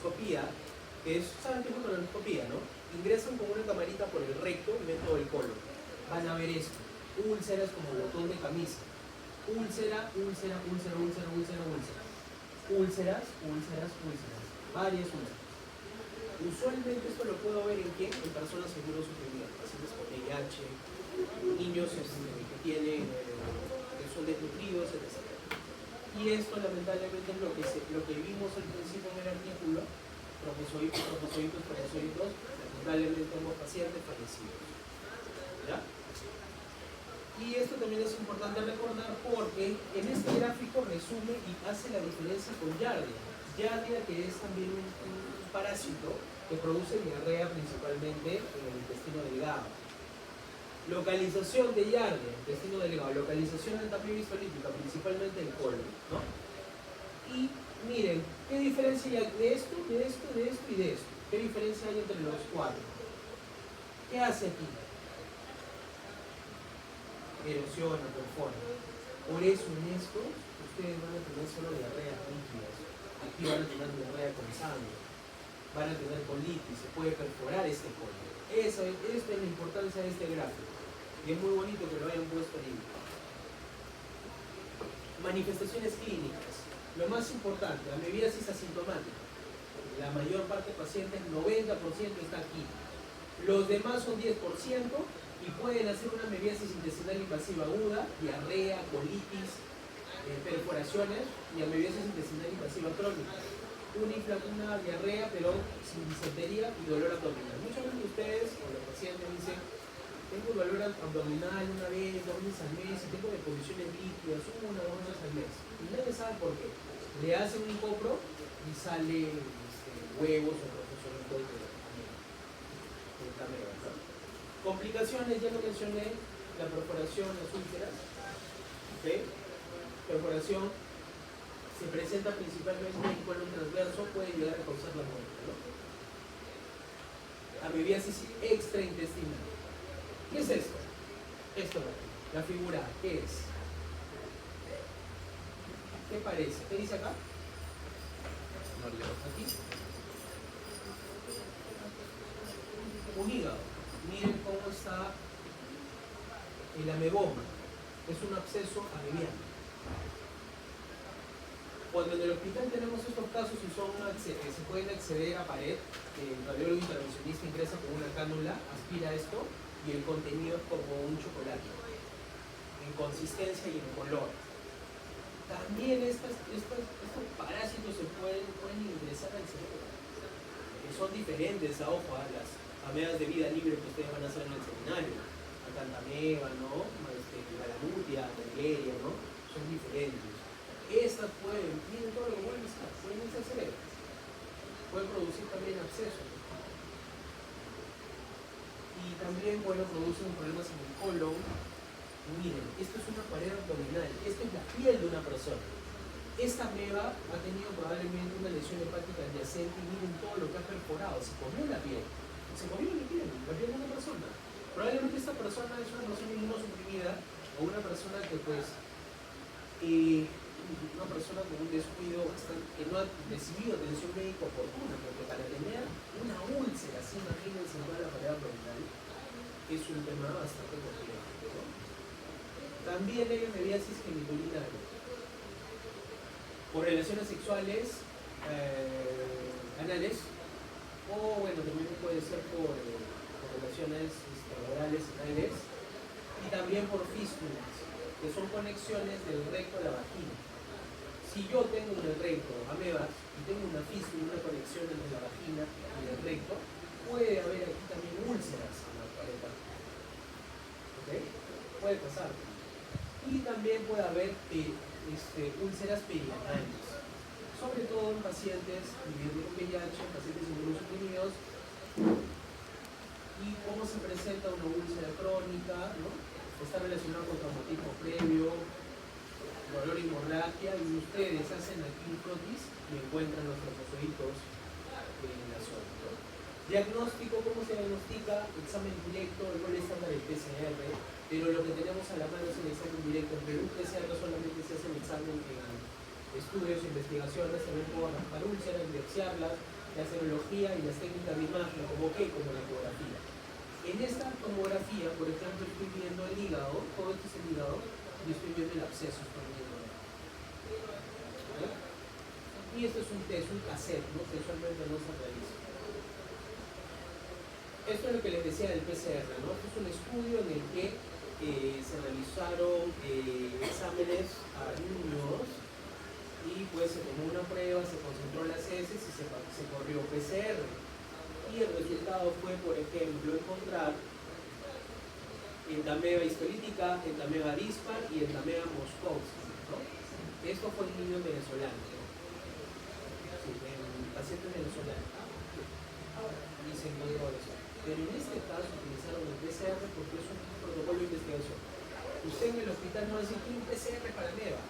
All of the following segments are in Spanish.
colonoscopía, que es, ¿saben qué es una colonoscopía, no? Ingresan con una camarita por el recto y ven todo el colon. Van a ver esto, úlceras como botón de camisa. Úlcera, úlcera, úlcera, úlcera, úlcera, úlcera. Úlceras, úlceras, úlceras. Varias úlceras. Usualmente esto lo puedo ver en quién, en personas inmunosuprimidas, pacientes con VIH, niños que tienen, que son desnutridos, etc. Y esto lamentablemente es lo que vimos al principio en el artículo, trombocitos, lamentablemente tenemos pacientes fallecidos. ¿Ya? Y esto también es importante recordar porque en este gráfico resume y hace la diferencia con Giardia. Giardia, que es también un parásito que produce diarrea principalmente en el intestino delgado. Localización de Giardia, intestino delgado, localización en tapia visualítica, principalmente el colon, ¿no? Y miren, ¿qué diferencia hay de esto, de esto, de esto y de esto? ¿Qué diferencia hay entre los cuatro? ¿Qué hace aquí? Erosiona, perfora. Por eso en esto ustedes van a tener solo diarrea líquidas. Aquí van a tener diarrea con sangre, van a tener colitis, se puede perforar este colon. Esta es la importancia de este gráfico. Y es muy bonito que lo hayan puesto ahí. Manifestaciones clínicas. Lo más importante, amebiasis asintomática. La mayor parte de pacientes, 90% está aquí. Los demás son 10% y pueden hacer una amebiasis intestinal invasiva aguda, diarrea, colitis, perforaciones y amebiasis intestinal invasiva crónica. Una diarrea, pero sin disentería y dolor abdominal. Muchos de ustedes o los pacientes dicen, tengo dolor abdominal una vez, 2 veces al mes, y tengo deposiciones líquidas, 1 o 2 veces al mes. Y nadie sabe por qué. Le hacen un copro y sale huevos o procesamientos de camera, ¿no? Complicaciones, ya lo mencioné, la perforación, las úlceras. ¿Okay? Perforación se presenta principalmente en colon transverso, puede llegar a causar la muerte, ¿no? Amebiasis extraintestinal. ¿Qué es esto? Esto, la figura, ¿qué es? ¿Qué parece? ¿Qué dice acá? Aquí. Un hígado. Miren cómo está el ameboma. Es un absceso amebiano. Cuando en el hospital tenemos estos casos y se pueden acceder a pared, el radiólogo intervencionista ingresa con una cánula, aspira esto y el contenido es como un chocolate, en consistencia y en color. También estos parásitos se pueden ingresar al cerebro. Son diferentes a las amebas de vida libre que ustedes van a hacer en el seminario. Acantameba, ¿no? Galamutia, Menegeria, ¿no? Son diferentes. Estas miren todo lo que pueden estar, pueden irse al cerebro. Pueden producir también abscesos. Y también, bueno, producen problemas en el colon. Miren, esto es una pared abdominal, esto es la piel de una persona. Esta ameba ha tenido probablemente una lesión hepática adyacente y miren todo lo que ha perforado, se comió la piel la piel de una persona. Probablemente esta persona es una persona inmunosuprimida o una persona que una persona con un descuido que no ha recibido atención médica oportuna, porque para tener una úlcera, así imagínense en toda la pared abdominal, es un tema bastante complejo, ¿no? También hay amebiasis geniculinaria. Por relaciones sexuales anales, o bueno, también puede ser por relaciones orales anales, y también por fístulas, que son conexiones del recto a la vagina. Si yo tengo en el recto amebas y tengo una fístula, una conexión entre la vagina y el recto, puede haber aquí también úlceras en la pared. ¿Ok? Puede pasar. Y también puede haber úlceras perianales, sobre todo en pacientes viviendo con VIH, pacientes inmunosuprimidos. Y cómo se presenta una úlcera crónica, ¿no? Está relacionado con traumatismo previo, dolor y hemorragia, y ustedes hacen aquí un frotis y encuentran los trombocitos en la zona, ¿no? Diagnóstico, ¿cómo se diagnostica? Examen directo, el gol estándar del PCR, pero lo que tenemos a la mano es el examen directo. En Perú PCR solamente se hace el examen en estudios e investigaciones, también puedo raspar úlceras, biopsiarlas, la serología y las técnicas de imagen, como qué, como la ecografía. En esta tomografía, por ejemplo, estoy viendo el hígado, todo esto es el hígado, y estoy viendo el absceso, estoy viendo. ¿Vale? Y esto es un test, un cassette, ¿no? Que usualmente no se realiza. Esto es lo que les decía del PCR, ¿no? Este es un estudio en el que se realizaron exámenes a niños y pues se tomó una prueba, se concentró las heces y se corrió PCR. Y el resultado fue, por ejemplo, encontrar entameba histolítica, entameba dispar y entameba Moskowski, ¿no? Esto fue en niños venezolanos, ¿no? Sí, en pacientes venezolanos. Y se encontró eso. Pero en este caso utilizaron el PCR porque es un protocolo de investigación. Usted en el hospital no va a decir que un PCR para ameba,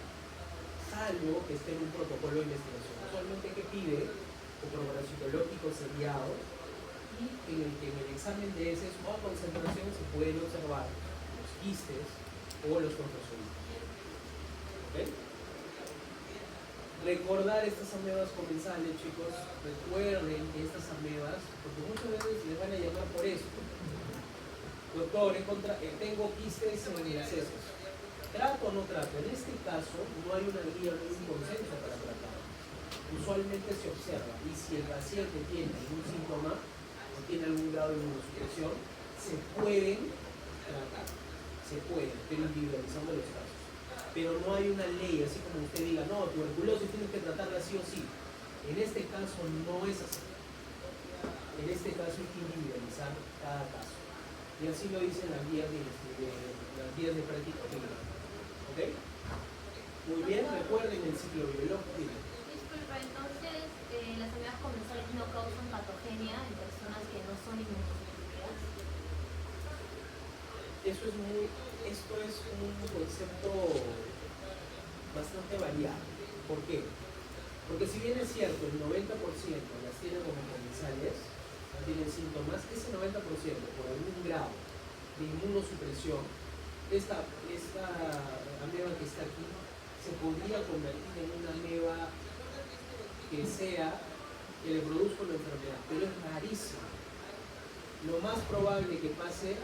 salvo que esté en un protocolo de investigación. Usualmente que pide comprobado citológico seriado y en el examen de heces o a concentración se pueden observar los quistes o los controzoides. ¿Okay? Recordar estas amebas comensales, chicos, recuerden que estas amebas, porque muchas veces les van a llamar por esto. Doctor, tengo quistes en las heces. ¿Trato o no trato? En este caso no hay una guía, no hay un consenso para tratar. Usualmente se observa y si el paciente tiene algún síntoma o tiene algún grado de inmunosupresión, se pueden tratar, se pueden, pero individualizando los casos. Pero no hay una ley, así como usted diga, no, tuberculosis tienes que tratarla sí o sí. En este caso no es así. En este caso hay que individualizar cada caso. Y así lo dicen las guías de práctica clínica. ¿Ok? Muy bien, recuerden el ciclo biológico. Disculpa, entonces las amebas comensales no causan patogenia en personas que no son inmunosuprimidas. Esto es un concepto bastante variado. ¿Por qué? Porque si bien es cierto, el 90% las tienen como comensales, no tienen síntomas, ese 90% por algún grado de inmunosupresión, esta ameba que está aquí se podría convertir en una ameba que le produzca una enfermedad, pero es rarísimo. Lo más probable que pase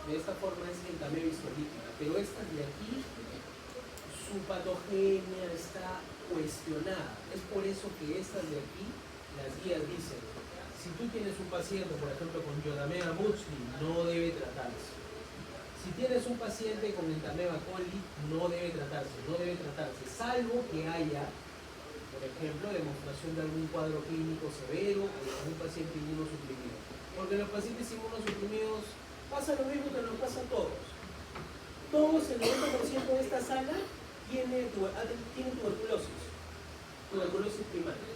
de esta forma es entameba histolítica, pero estas de aquí, su patogenia está cuestionada. Es por eso que estas de aquí, las guías dicen, si tú tienes un paciente, por ejemplo, con Giardia butzli, no debe tratarse. Si tienes un paciente con entameba coli, no debe tratarse, salvo que haya, por ejemplo, demostración de algún cuadro clínico severo o de algún paciente inmunosuprimido. Porque los pacientes inmunosuprimidos pasa lo mismo que nos pasa a todos. Todos, el 90% de esta sala tiene tuberculosis primaria.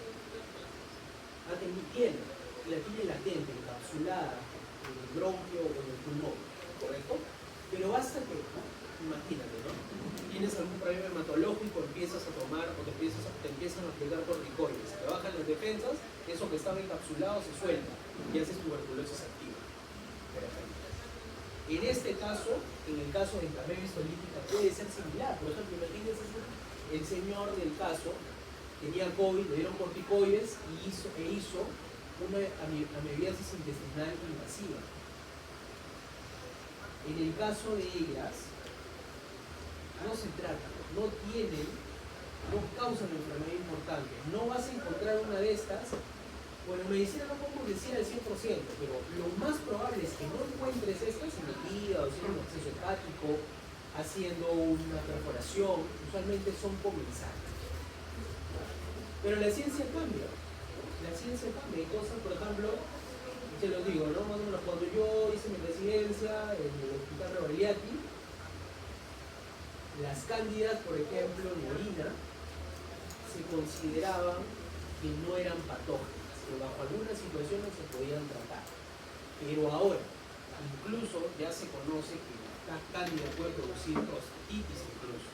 La tiene latente, encapsulada en el bronquio o en el pulmón, ¿correcto? Pero basta que, imagínate, ¿no? Tienes algún problema hematológico, empiezas a tomar o te empiezan a aplicar corticoides, te bajan las defensas, eso que estaba encapsulado se suelta y haces tuberculosis activa, por ejemplo. En este caso, en el caso de entameba histolítica puede ser similar. Por ejemplo, imagínense el señor del caso tenía COVID, le dieron corticoides y hizo una amebiasis intestinal invasiva. En el caso de ellas, no se trata, no causan una enfermedad importante. No vas a encontrar una de estas. Bueno, en medicina no podemos decir al 100%, pero lo más probable es que no encuentres estas en el hígado, haciendo un acceso hepático, haciendo una perforación. Usualmente son comensales. Pero la ciencia cambia. Hay cosas, por ejemplo, te lo digo, ¿no? Más o menos cuando yo hice mi residencia en el Hospital Rebagliati, las cándidas, por ejemplo, en orina, se consideraban que no eran patógenas, que bajo algunas situaciones se podían tratar. Pero ahora, incluso ya se conoce que la cándida puede producir prostatitis incluso,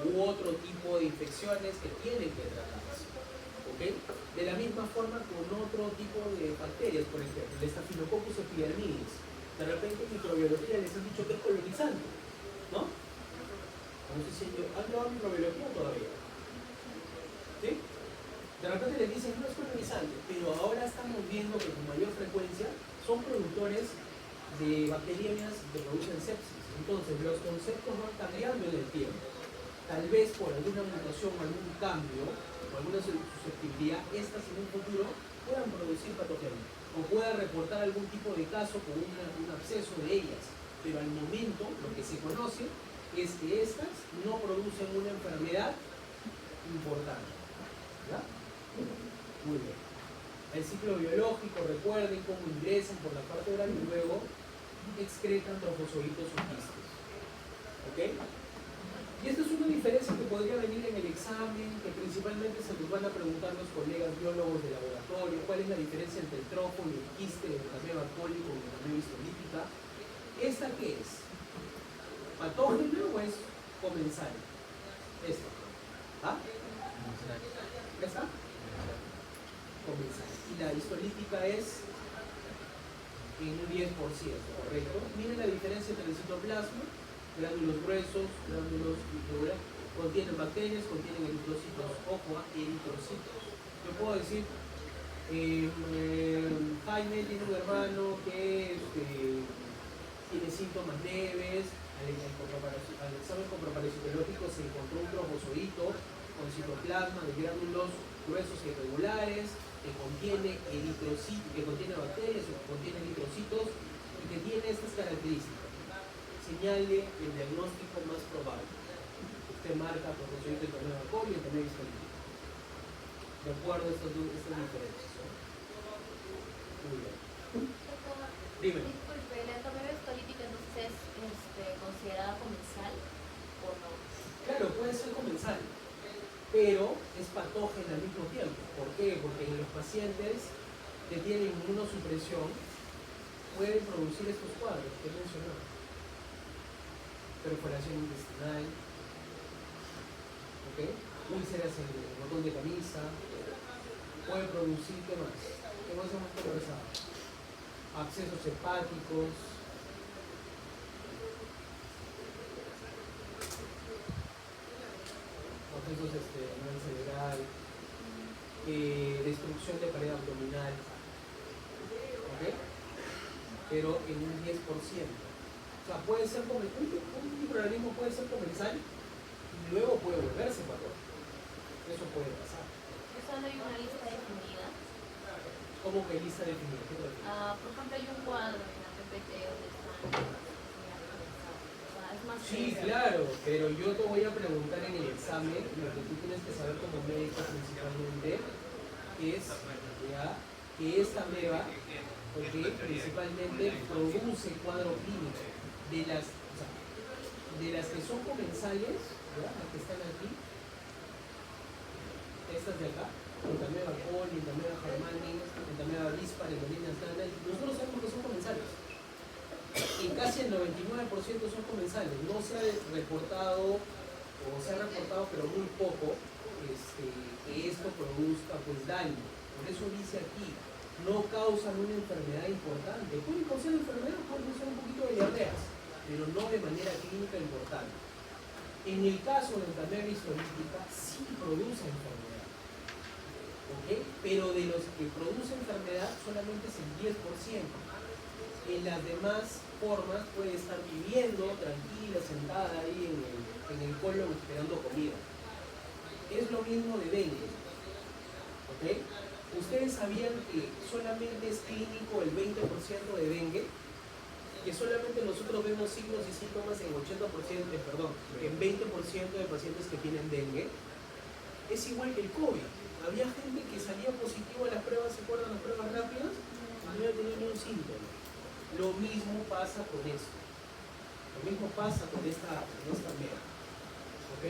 u otro tipo de infecciones que tienen que tratarse. ¿Okay? De la misma forma con otro tipo de bacterias, por ejemplo, el Staphylococcus epidermidis. De repente en microbiología les han dicho que es colonizante, ¿no? No sé si han llevado microbiología todavía. ¿Sí? De repente le dicen, no es colonizante, pero ahora estamos viendo que con mayor frecuencia son productores de bacterias que producen sepsis. Entonces, los conceptos van cambiando en el tiempo. Tal vez por alguna mutación, algún cambio, o alguna susceptibilidad, estas en un futuro puedan producir patogenia o puedan reportar algún tipo de caso con un absceso de ellas. Pero al momento, lo que se conoce es que estas no producen una enfermedad importante. ¿Ya? Muy bien. El ciclo biológico, recuerden cómo ingresan por la parte oral y luego excretan trofozoitos o quistes. ¿Ok? Y esta es una diferencia que podría venir en el examen, que principalmente se nos van a preguntar los colegas biólogos de laboratorio, cuál es la diferencia entre el trofo y el quiste de Entamoeba coli con Entamoeba histolítica. ¿Esta qué es? ¿Patógena o es comensal? Esta. ¿Ah? ¿Ya está? Comensal. Y la histolítica es en un 10%, ¿correcto? Miren la diferencia entre el citoplasma, gránulos gruesos, gránulos irregulares, contienen bacterias, contienen eritrocitos, ojo, eritrocitos. Yo puedo decir, Jaime tiene un hermano que tiene síntomas leves, al examen comproparasitológico se encontró un trofozoito con citoplasma de gránulos gruesos y irregulares, que contiene eritrocitos, que contiene bacterias o que contiene eritrocitos y que tiene estas características. Señale el diagnóstico más probable. Usted marca trofozoito de Entamoeba coli y Entamoeba histolítica. De acuerdo a estas diferencias. Muy bien. Dime. Disculpe, ¿la Entamoeba histolítica entonces es considerada comensal o no? Claro, puede ser comensal, pero es patógena al mismo tiempo. ¿Por qué? Porque en los pacientes que tienen inmunosupresión pueden producir estos cuadros que he mencionado. Perforación intestinal, ¿ok? Úlceras en el botón de camisa, puede producir, ¿qué más? ¿Qué más hemos conversado? Abscesos hepáticos, abscesos a nivel cerebral, destrucción de pared abdominal, ¿ok? Pero en un 10%. O sea, puede ser como un microorganismo puede ser comensal y luego puede volverse patógeno. Eso puede pasar. ¿Eso no hay una lista definida? ¿Cómo que lista definida? ¿Qué te refieres? Por ejemplo, hay un cuadro en la PPT donde están es más Sí, sencillo. claro, pero yo te voy a preguntar en el examen, lo que tú tienes que saber como médico principalmente es ¿ya? Que esta ameba, porque principalmente produce cuadro clínico de las que son comensales, ¿ya? Las que están aquí, estas de acá, Entamoeba coli, Entamoeba germani, Entamoeba dispar, Entamoeba stana, nosotros sabemos que son comensales. Y casi el 99% son comensales. No se ha reportado, o se ha reportado, pero muy poco, que esto produzca pues daño. Por eso dice aquí, no causan una enfermedad importante. Pueden causar enfermedad, pueden causar un poquito de diarreas, pero no de manera clínica importante. En el caso de la Entamoeba histolítica, sí produce enfermedad. ¿Okay? Pero de los que produce enfermedad solamente es el 10%. En las demás formas puede estar viviendo tranquila, sentada ahí en el colon esperando comida. Es lo mismo de dengue. ¿Okay? ¿Ustedes sabían que solamente es clínico el 20% de dengue? Que solamente nosotros vemos signos y síntomas en 80%, en 20% de pacientes que tienen dengue. Es igual que el COVID. Había gente que salía positivo a las pruebas, ¿se acuerdan las pruebas rápidas? Y no había tenido ni un síntoma. Lo mismo pasa con esto. Lo mismo pasa con esta ameba. ¿Ok?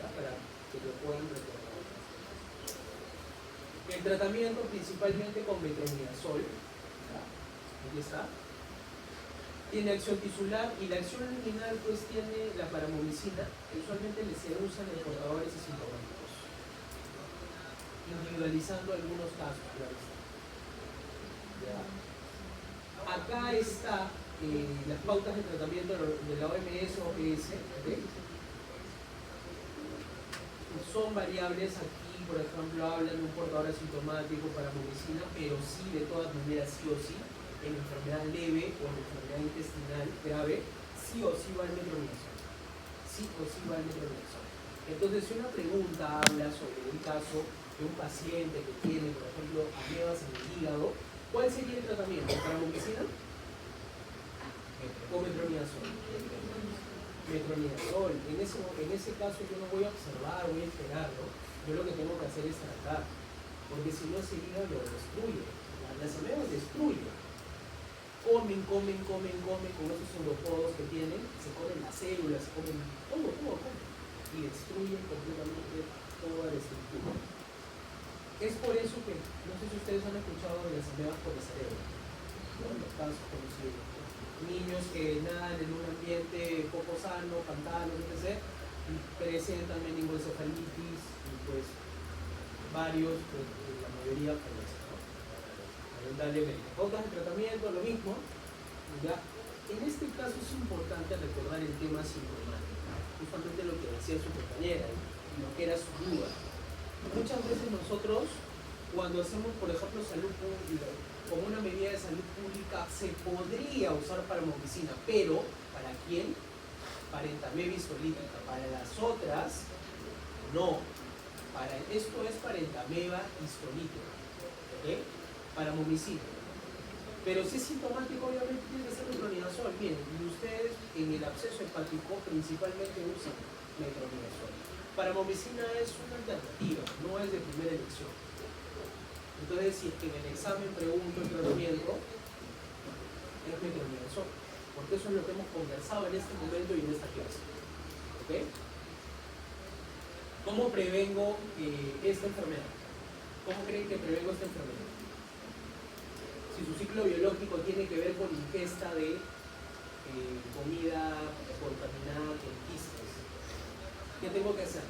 ¿Ya? Para que lo puedan recordar. El tratamiento principalmente con metronidazol. ¿Ya? Aquí está. Tiene acción tisular y la acción luminal pues tiene la paramomicina, que usualmente se usan en portadores asintomáticos, individualizando algunos casos, claro está. ¿Ya? Acá está las pautas de tratamiento de la OMS o OPS, ¿okay? Son variables aquí por ejemplo, hablan de un portador asintomático para momicina, pero sí, de todas maneras, sí o sí, en enfermedad leve o en enfermedad intestinal grave, sí o sí va el metronidazol. Sí o sí va el metronidazol. Entonces, si una pregunta habla sobre un caso de un paciente que tiene, por ejemplo, amebas en el hígado, ¿cuál sería el tratamiento? ¿Para momicina? ¿O metronidazol? Metronidazol. En ese caso yo no voy a observar, voy a esperarlo. Yo lo que tengo que hacer es tratar, porque si no ese hígado lo destruye. Las amebas destruyen. Comen, con esos pseudopodos que tienen, se comen las células, se comen todo, y destruyen completamente toda la estructura. Es por eso que, no sé si ustedes han escuchado de las amebas por el cerebro, ¿no? Los casos conocidos. Niños que nadan en un ambiente poco sano, pantanos, etc., y presentan meningoencefalitis, y pues varios, pues, la mayoría fallecen, ¿no? Lamentablemente. Pautas de tratamiento, lo mismo. ¿Ya? En este caso es importante recordar el tema sintomático, justamente lo que decía su compañera y lo que era su duda. Muchas veces nosotros, cuando hacemos, por ejemplo, salud pública, como una medida de salud pública, se podría usar para momicina, pero ¿para quién? Para entameba histolítica. Para las otras, no. Esto es para entameba histolítica, ¿ok? Para momicina. Pero si es sintomático, obviamente tiene que ser metronidazol. Miren, y ustedes en el absceso hepático principalmente usan metronidazol. Para momicina es una alternativa, no es de primera elección. Entonces, si es que en el examen pregunto el tratamiento, es metronidazol, porque eso es lo que hemos conversado en este momento y en esta clase. ¿Ok? ¿Cómo prevengo esta enfermedad? ¿Cómo creen que prevengo esta enfermedad? Si su ciclo biológico tiene que ver con ingesta de comida contaminada con quistes, ¿qué tengo que hacer?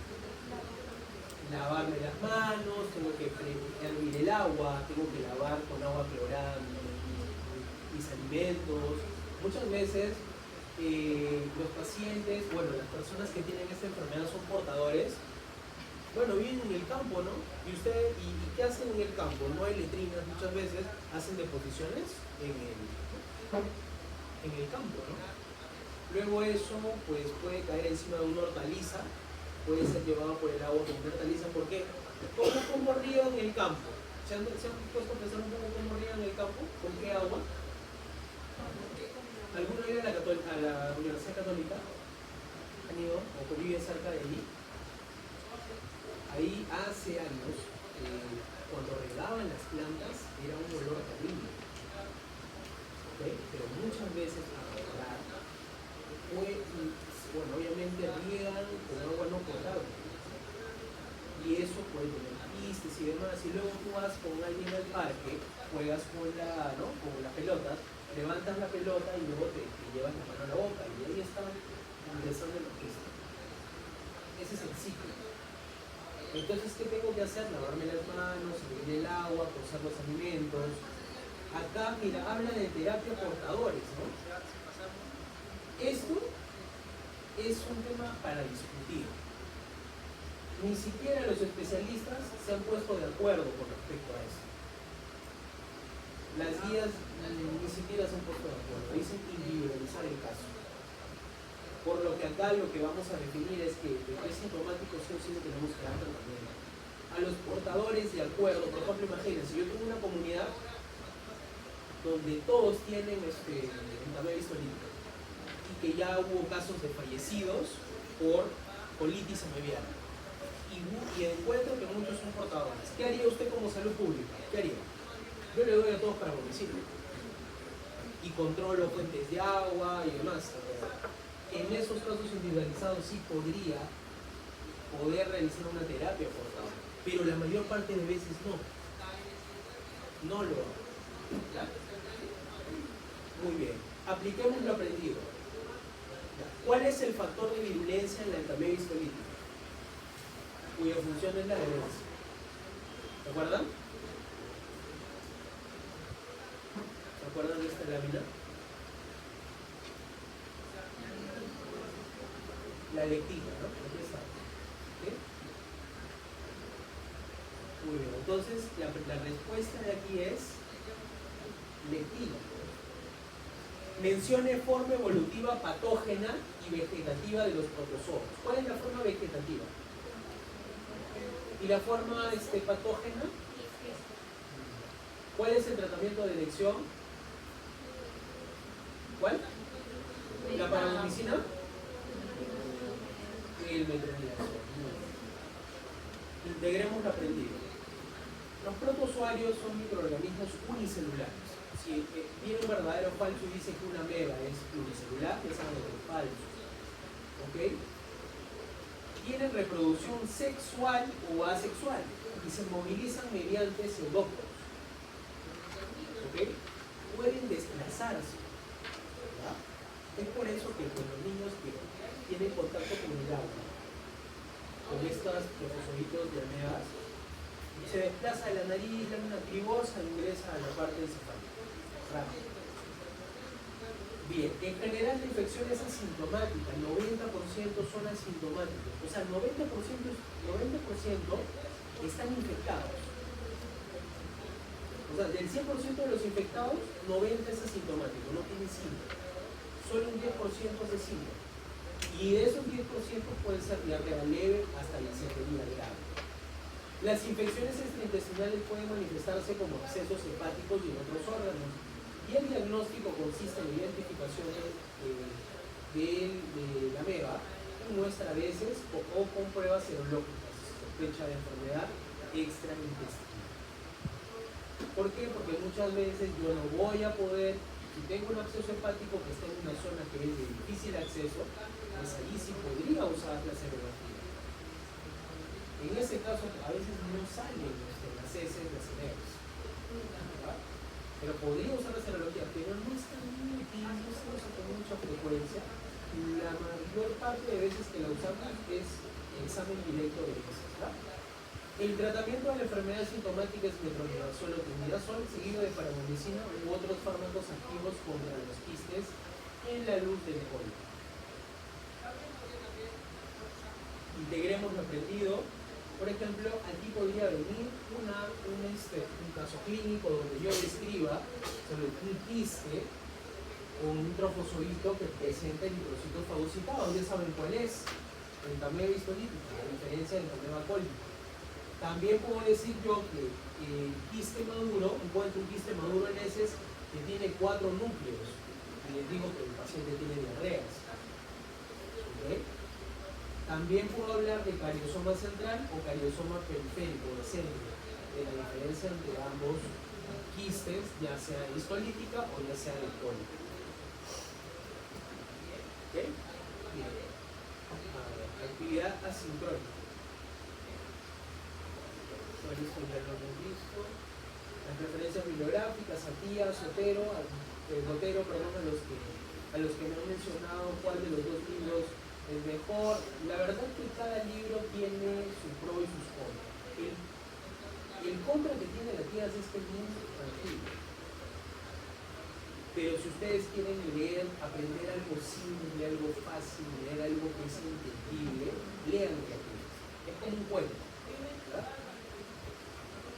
Lavarme las manos, tengo que hervir el agua, tengo que lavar con agua clorada mis alimentos. Muchas veces los pacientes, bueno, las personas que tienen esta enfermedad son portadores, bueno, viven en el campo, ¿no? ¿Y qué hacen en el campo? No hay letrinas, muchas veces hacen deposiciones en el campo, ¿no? Luego eso, pues, puede caer encima de una hortaliza, puede ser llevado por el agua con una hortaliza. ¿Por qué? ¿Cómo rían en el campo? ¿Se han puesto a pensar un poco cómo rían en el campo? ¿Con qué agua? ¿Alguno ha ido a la Universidad Católica? ¿Han ido? ¿O que vive cerca de allí? Ahí hace años, cuando regaban las plantas, era un olor terrible. ¿Okay? Pero muchas veces a regar, bueno, obviamente riegan con agua no potable. Y eso puede tener quistes y demás. Y luego tú vas con alguien al parque, juegas con las pelotas, levantas la pelota y luego te llevas la mano a la boca. Y ahí están ingresando los quistes. Ese es el ciclo. Entonces, ¿qué tengo que hacer? Lavarme las manos, hervir el agua, cocer los alimentos. Acá, mira, habla de terapia portadores, ¿no? Esto es un tema para discutir. Ni siquiera los especialistas se han puesto de acuerdo con respecto a eso. Las guías ni siquiera se han puesto de acuerdo. Dicen individualizar el caso. Por lo que acá lo que vamos a definir es que el es sintomático sí o sí tenemos que dar tratamiento. A los portadores de acuerdo, por ejemplo, imagínense, yo tengo una comunidad donde todos tienen entameba histolítica y que ya hubo casos de fallecidos por colitis amebiana y encuentro que muchos son portadores. ¿Qué haría usted como salud pública? ¿Qué haría? Yo le doy a todos para domicilio y controlo fuentes de agua y demás. En esos casos individualizados sí poder realizar una terapia portadora, pero la mayor parte de veces no lo hago. ¿Ya? Muy bien, apliquemos lo aprendido. ¿Cuál es el factor de virulencia en la entameba histolítica? Cuya función es la adherencia. ¿Se acuerdan? ¿Se acuerdan de esta lámina? La lectina, ¿no? Aquí está. ¿Sí? Entonces, la respuesta de aquí es lectina. Mencione forma evolutiva patógena y vegetativa de los protozoos. ¿Cuál es la forma vegetativa? ¿Y la forma patógena? ¿Cuál es el tratamiento de elección? ¿Cuál? ¿La paramomicina? El metronidazol. Integremos lo aprendido. Los protozoarios son microorganismos unicelulares. Si viene un verdadero o falso y dice que una ameba es unicelular, ya saben que es falso. ¿Ok? Tienen reproducción sexual o asexual y se movilizan mediante pseudópodos. ¿Ok? Pueden desplazarse. ¿Ya? Es por eso que con los niños que tienen contacto con el agua, con estos protozoitos de amebas, se desplaza de la nariz, la una cribosa e ingresa a la parte encefálica. Rápido. Bien, en general la infección es asintomática, el 90% son asintomáticos, o sea, el 90% están infectados. O sea, del 100% de los infectados, 90 es asintomático, no tiene síntomas. Solo un 10% es de síntomas. Y de esos 10% puede ser diarrea leve hasta la disentería grave. Las infecciones extraintestinales pueden manifestarse como abscesos hepáticos y en otros órganos. Y el diagnóstico consiste en la identificación de la ameba en muestra a veces o con pruebas serológicas, sospecha de enfermedad extraintestinal. ¿Por qué? Porque muchas veces yo no voy a poder, si tengo un absceso hepático que está en una zona que es de difícil acceso, pues allí sí podría usar la serología. En ese caso a veces no salen las heces, las amebas. Pero podría usar la serología, pero no es tan útil, no se usa con mucha frecuencia. La mayor parte de veces que la usamos es examen directo de heces. El tratamiento de la enfermedad sintomática es metronidazol o timidazol, seguido de paramomicina u otros fármacos activos contra los quistes en la luz del cólico. Integremos lo aprendido. Por ejemplo, aquí podría venir un caso clínico donde yo describa sobre un quiste con un trofozoito que presenta eritrocitos fagocitados. Ya saben cuál es, el entameba histolítico, a diferencia del entameba cólico. También puedo decir yo que el quiste maduro, encuentro un quiste maduro en heces que tiene 4 núcleos y les digo que el paciente tiene diarreas. ¿Okay? También puedo hablar de cariosoma central o cariosoma periférico de centro, de la diferencia entre ambos quistes, ya sea histolítica o ya sea de cólico. ¿Ok? Bien. Actividad asincrónica. Bueno, esto ya lo hemos visto. Las referencias bibliográficas, Atía, Botero, a los que me han mencionado cuál de los dos libros es mejor. La verdad es que cada libro tiene su pro y sus contras. El contra que tiene la tía es que es muy tranquilo. Pero si ustedes quieren leer, aprender algo simple, algo fácil, leer algo que es entendible, lean la tía. Es como un cuento. ¿Verdad?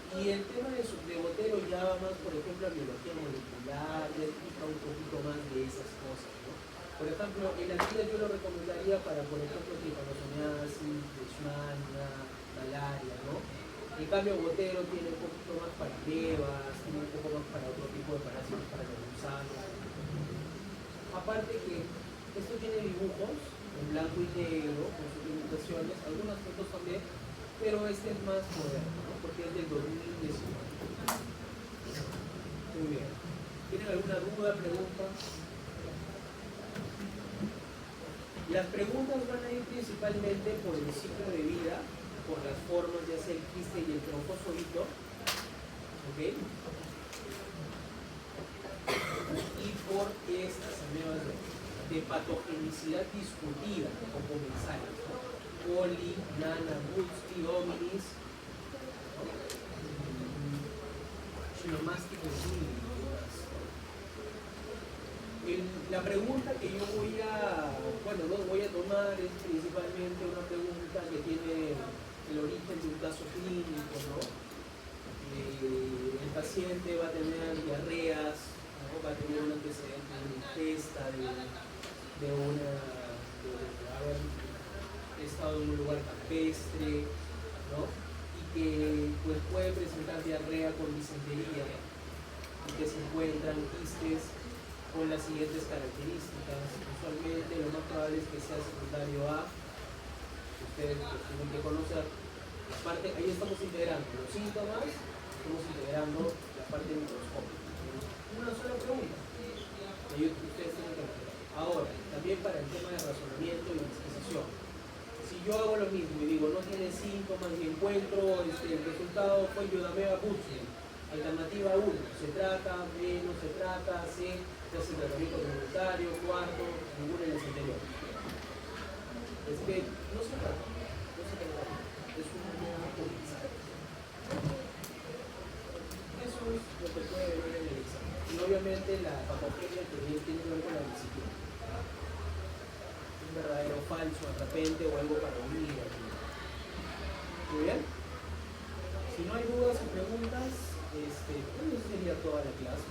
Y el tema de Botero ya va más, por ejemplo, a biología molecular, ya explica un poquito más de esas cosas, ¿no? Por ejemplo, el Atía yo lo recomendaría para, por ejemplo, tripanosomiasis, leishmania, malaria, ¿no? En cambio, Botero tiene un poquito más para levas, tiene un poco más para otro tipo de parásitos, para los gusanos. Aparte que esto tiene dibujos en blanco y negro, con sus limitaciones, algunas fotos también, pero este es más moderno, ¿no? Porque es del 2019. Muy bien. ¿Tienen alguna duda, pregunta? Las preguntas van a ir principalmente por el ciclo de vida, por las formas, ya sea el quiste y el trofozoito, ¿ok? Y por estas amebas de patogenicidad discutida o comensales, ¿no? Coli, Nana, Busti, Dominis, Chilomastic, la pregunta que yo voy a tomar es principalmente una pregunta que tiene el origen de un caso clínico, ¿no? el paciente va a tener diarreas, ¿no? Va a tener un antecedente de ingesta, de haber estado en un lugar campestre, ¿no? Y que pues, puede presentar diarrea con disentería y que se encuentran quistes con las siguientes características. Usualmente lo más probable es que sea secundario a, ustedes pues, tienen que conocer. Aparte, ahí estamos integrando los síntomas, estamos integrando la parte microscópica. Una sola pregunta. Ustedes tienen que hacer. Ahora, también para el tema de razonamiento y disposición. Si yo hago lo mismo y digo no tiene síntomas y encuentro el resultado fue Yodameva Butzler, alternativa 1, se trata, B, no se trata, C, se hace tratamiento comunitario, cuarto, ninguna de las anteriores. Es que no se trata, no se trata. Es una publicidad. Eso es lo que puede ver en el examen. Y obviamente la patogenia que tiene que ver con la disciplina. Un verdadero falso, atrapente o algo para unir. Muy bien. Si no hay dudas o preguntas, eso sería toda la clase.